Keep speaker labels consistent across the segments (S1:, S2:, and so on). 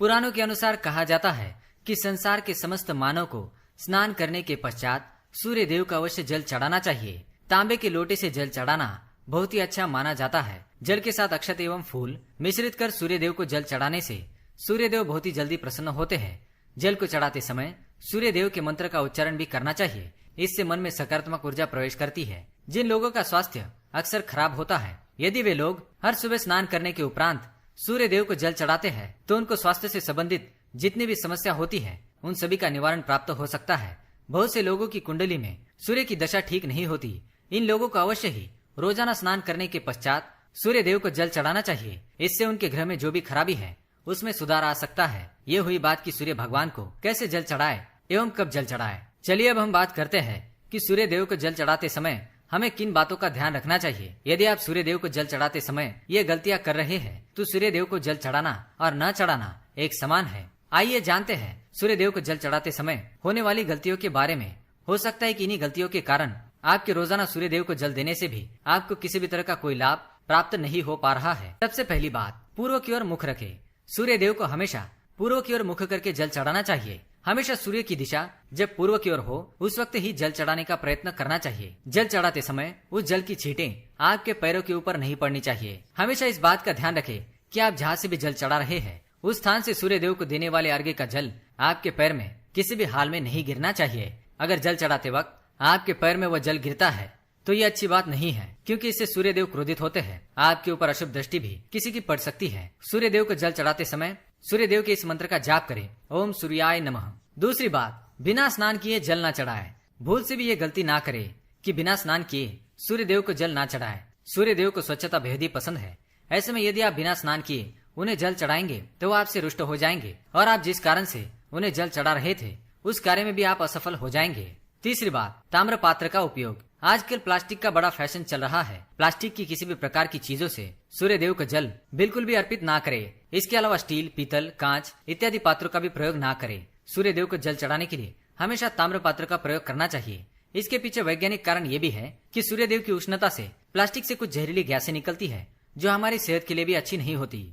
S1: पुराणों के अनुसार कहा जाता है कि संसार के समस्त मानव को स्नान करने के पश्चात सूर्य देव को अवश्य जल चढ़ाना चाहिए। तांबे के लोटे से जल चढ़ाना बहुत ही अच्छा माना जाता है। जल के साथ अक्षत एवं फूल मिश्रित कर सूर्य देव को जल चढ़ाने से सूर्य देव बहुत ही जल्दी प्रसन्न होते हैं। जल को चढ़ाते समय सूर्य देव के मंत्र का उच्चारण भी करना चाहिए। इससे मन में सकारात्मक ऊर्जा प्रवेश करती है। जिन लोगों का स्वास्थ्य अक्सर खराब होता है, यदि वे लोग हर सुबह स्नान करने के उपरांत सूर्य देव को जल चढ़ाते हैं तो उनको स्वास्थ्य से संबंधित जितनी भी समस्या होती है उन सभी का निवारण प्राप्त हो सकता है। बहुत से लोगों की कुंडली में सूर्य की दशा ठीक नहीं होती। इन लोगों को अवश्य ही रोजाना स्नान करने के पश्चात सूर्य देव को जल चढ़ाना चाहिए। इससे उनके घर में जो भी खराबी है उसमें सुधार आ सकता है। ये हुई बात कि सूर्य भगवान को कैसे जल चढ़ाए एवं कब जल चढ़ाए। चलिए अब हम बात करते हैं कि सूर्य देव को जल चढ़ाते समय हमें किन बातों का ध्यान रखना चाहिए। यदि आप सूर्य देव को जल चढ़ाते समय ये गलतियां कर रहे हैं तो सूर्य देव को जल चढ़ाना और न चढ़ाना एक समान है। आइए जानते हैं सूर्य देव को जल चढ़ाते समय होने वाली गलतियों के बारे में। हो सकता है कि इन्हीं गलतियों के कारण आपके रोजाना सूर्य देव को जल देने से भी आपको किसी भी तरह का कोई लाभ प्राप्त नहीं हो पा रहा है। सबसे पहली बात, पूर्व की ओर मुख रखें। सूर्य देव को हमेशा पूर्व की ओर मुख करके जल चढ़ाना चाहिए। हमेशा सूर्य की दिशा जब पूर्व की ओर हो उस वक्त ही जल चढ़ाने का प्रयत्न करना चाहिए। जल चढ़ाते समय उस जल की छींटें आपके पैरों के ऊपर नहीं पड़नी चाहिए। हमेशा इस बात का ध्यान रखें कि आप जहाँ से भी जल चढ़ा रहे हैं उस स्थान से सूर्य देव को देने वाले अर्घ्य का जल आपके पैर में किसी भी हाल में नहीं गिरना चाहिए। अगर जल चढ़ाते वक्त आपके पैर में वह जल गिरता है तो ये अच्छी बात नहीं है, क्योंकि इससे सूर्य देव क्रोधित होते हैं। आपके ऊपर अशुभ दृष्टि भी किसी की पड़ सकती है। सूर्य देव को जल चढ़ाते समय सूर्य देव के इस मंत्र का जाप करें, ओम सूर्याय नमः। दूसरी बात, बिना स्नान किए जल न चढ़ाए। भूल से भी ये गलती ना करे कि बिना स्नान किए सूर्य देव को जल ना चढ़ाए। सूर्य देव को स्वच्छता बेहद ही पसंद है। ऐसे में यदि आप बिना स्नान किए उन्हें जल चढ़ाएंगे तो वो आपसे रुष्ट हो जाएंगे और आप जिस कारण से उन्हें जल चढ़ा रहे थे उस कार्य में भी आप असफल हो जाएंगे। तीसरी बात, ताम्र पात्र का उपयोग। आजकल प्लास्टिक का बड़ा फैशन चल रहा है। प्लास्टिक की किसी भी प्रकार की चीजों से सूर्य देव का जल बिल्कुल भी अर्पित ना करे। इसके अलावा स्टील, पीतल, कांच इत्यादि पात्रों का भी प्रयोग ना करे। सूर्य देव को जल चढ़ाने के लिए हमेशा ताम्र पात्र का प्रयोग करना चाहिए। इसके पीछे वैज्ञानिक कारण ये भी है कि सूर्य देव की उष्णता से प्लास्टिक से कुछ जहरीली गैसें निकलती है जो हमारी सेहत के लिए भी अच्छी नहीं होती।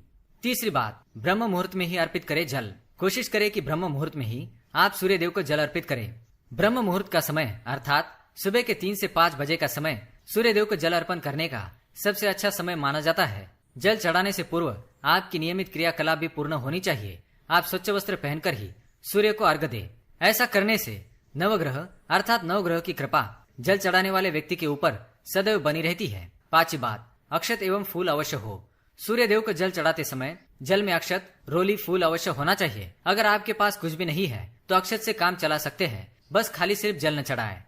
S1: तीसरी बात, ब्रह्म मुहूर्त में ही अर्पित करें जल। कोशिश करें कि ब्रह्म मुहूर्त में ही आप सूर्य देव को जल अर्पित करें। ब्रह्म मुहूर्त का समय अर्थात सुबह के 3 से 5 बजे का समय सूर्य देव को जल अर्पण करने का सबसे अच्छा समय माना जाता है। जल चढ़ाने से पूर्व आपकी नियमित क्रियाकलाप भी पूर्ण होनी चाहिए। आप स्वच्छ वस्त्र पहनकर ही सूर्य को अर्घ्य दें। ऐसा करने से नवग्रह अर्थात नवग्रह की कृपा जल चढ़ाने वाले व्यक्ति के ऊपर सदैव बनी रहती है। पांचवी बात, अक्षत एवं फूल अवश्य हो। सूर्य देव को जल चढ़ाते समय जल में अक्षत, रोली, फूल अवश्य होना चाहिए। अगर आपके पास कुछ भी नहीं है तो अक्षत से काम चला सकते हैं, बस खाली सिर्फ जल न चढ़ाए।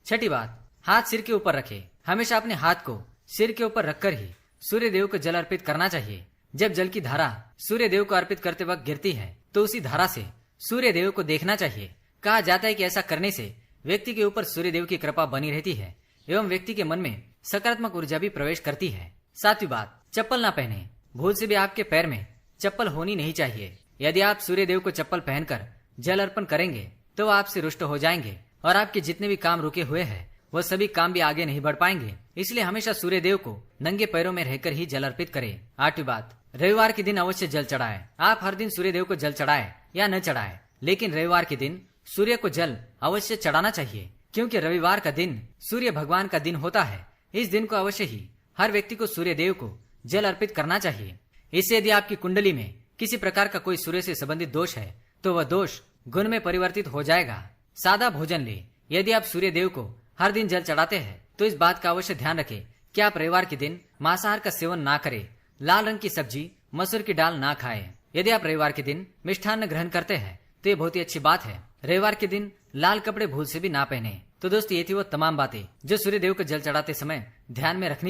S1: छठी बात, हाथ सिर के ऊपर रखें। हमेशा अपने हाथ को सिर के ऊपर रखकर ही सूर्य देव को जल अर्पित करना चाहिए। जब जल की धारा सूर्य देव को अर्पित करते वक्त गिरती है तो उसी धारा से सूर्य देव को देखना चाहिए। कहा जाता है कि ऐसा करने से व्यक्ति के ऊपर सूर्य देव की कृपा बनी रहती है एवं व्यक्ति के मन में सकारात्मक ऊर्जा भी प्रवेश करती है। सातवीं बात, चप्पल ना पहने। भूल से भी आपके पैर में चप्पल होनी नहीं चाहिए। यदि आप सूर्य देव को चप्पल पहनकर जल अर्पण करेंगे तो वो आपसे रुष्ट हो जाएंगे और आपके जितने भी काम रुके हुए हैं वह सभी काम भी आगे नहीं बढ़ पाएंगे। इसलिए हमेशा सूर्य देव को नंगे पैरों में रहकर ही जल अर्पित करें। आठवीं बात, रविवार के दिन अवश्य जल चढ़ाए। आप हर दिन सूर्य देव को जल चढ़ाए या न चढ़ाए, लेकिन रविवार के दिन सूर्य को जल अवश्य चढ़ाना चाहिए, क्योंकि रविवार का दिन सूर्य भगवान का दिन होता है। इस दिन को अवश्य ही हर व्यक्ति को सूर्य देव को जल अर्पित करना चाहिए। इससे यदि आपकी कुंडली में किसी प्रकार का कोई सूर्य से संबंधित दोष है तो वह दोष गुण में परिवर्तित हो जाएगा। सादा भोजन ले। यदि आप सूर्य देव को हर दिन जल चढ़ाते हैं तो इस बात का अवश्य ध्यान रखें कि आप रविवार के दिन मांसाहार का सेवन ना करें। लाल रंग की सब्जी, मसूर की दाल ना खाएं। यदि आप रविवार के दिन मिष्ठान्न ग्रहण करते हैं तो ये बहुत ही अच्छी बात है। रविवार के दिन लाल कपड़े भूल से भी ना पहने। तो दोस्तों, ये थी वो तमाम बातें जो सूर्य देव को जल चढ़ाते समय ध्यान में रखनी